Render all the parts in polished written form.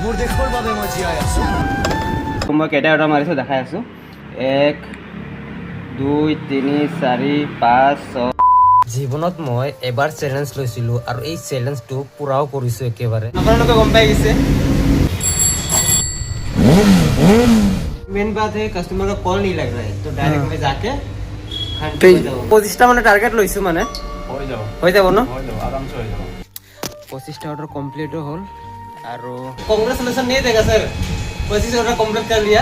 মোৰ দেশৰ বাবে মই জীয়াই আছো মই কেইটা অৰ্ডাৰ মাৰিছোঁ দেখাই আছোঁ 1 2 3 4 5 6 জীৱনত মই এবাৰ চেলেঞ্জ লৈছিলোঁ আৰু এই চেলেঞ্জটো পূৰাও কৰিছোঁ একেবাৰে আপোনালোকে গম পাই গৈছে मेन बात है कस्टमर का कॉल नहीं लग रहा है तो डायरेक्ट मैं जाके 25টা মানে টার্গেট লৈছো মানে হৈ যাব ন আৰামছে হৈ যাব 25টা অৰ্ডাৰ कंप्लीट হল আৰু কংগ্ৰেচুলেশন नहीं देगा सर 25 ऑर्डर कंप्लीट कर लिया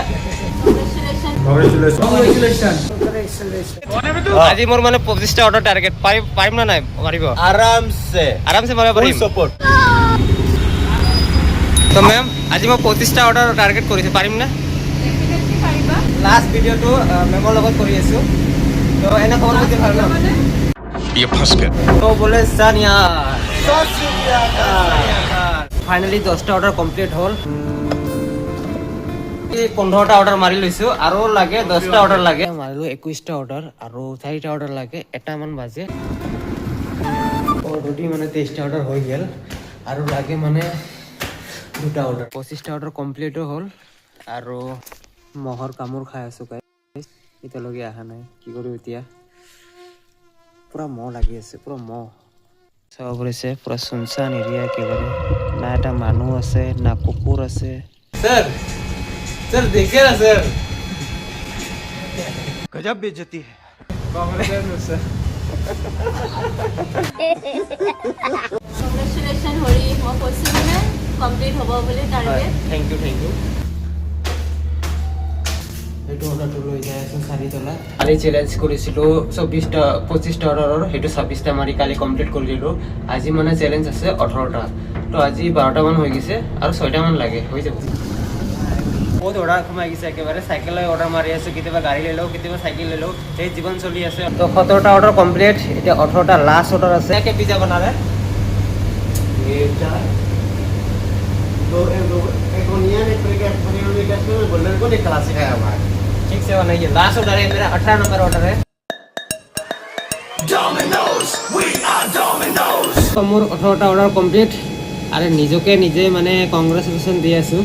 আজি মোৰ মানে 25টা অৰ্ডাৰ টাৰ্গেট পাইম না নাই মাৰিব আৰামছে মাৰিব পাৰিম সাপোৰ্ট তো ম্যাম আজি মই 25টা অৰ্ডাৰ টাৰ্গেট কৰিছো পাৰিম না লাস্ট ভিডিওটো মেমৰ লগত কৰি আছো তো এনে খবৰ পাতি ভাল ন ये फंस गया तो बोले सन यार फाइनली 10টা অর্ডার কমপ্লিট হল 15টা অর্ডার মারি লৈছো আৰু লাগে 10টা অৰ্ডাৰ লাগে মাৰিলো 21টা অৰ্ডাৰ আৰু 4টা অৰ্ডাৰ লাগে এটা মান বাজে অলৰেডি মানে 23টা অৰ্ডাৰ হৈ গেল আৰু লাগে মানে দুটা অৰ্ডাৰ 25টা অৰ্ডাৰ কমপ্লিট হল আৰু মহৰ কামোৰ খাই আছো গাইস এতিয়ালৈকে আহা নাই কি কৰো এতিয়া পুরা মহ লাগি আছে পুরা মহ সব রয়েছে পুরা শুনশান এরিয়া একেবারে না একটা মানুষ আছে না কুকুর আছে স্যার স্যার দেখে না স্যার गजब बेइज्जती है কংগ্ৰেচুলেশ্যন হৰি মই কৈছিলোঁ নে কমপ্লিট হ'ব বুলি টাৰ্গেট থ্যাংক ইউ এইটো অৰ্ডাৰটো লৈ যাই আছো চাৰিতলা কালি চেলেঞ্জ কৰিছিলোঁ 25টা অৰ্ডাৰৰ সেইটো 26টা মাৰি কালি কমপ্লিট কৰি দিলোঁ আজি মানে চেলেঞ্জ আছে 18টা তো আজি 12টা মান হৈ গৈছে আৰু 6টা মান লাগে হৈ যাব বহুত অৰ্ডাৰ সোমাই গৈছে একেবাৰে চাইকেল অৰ্ডাৰ মাৰি আছো কেতিয়াবা গাড়ী লৈ লওঁ কেতিয়াবা চাইকেল লৈ লওঁ এই জীৱন চলি আছে তো 17টা অৰ্ডাৰ কমপ্লিট এতিয়া 18টা লাষ্ট অৰ্ডাৰ আছে কে পিজ্জা বনালে तो एक ओनियन एक ब्रिकेट पनीर में कैसे में गोल्डन को एक क्लासिक है हमारा ठीक से बनाइए लास्ट ऑर्डर है मेरा 18 नंबर ऑर्डर है Domino's we are Domino's मोर 18টা অর্ডার কমপ্লিট আরে নিজকে নিজে মানে কংগ্রেচুলেশন দি আছো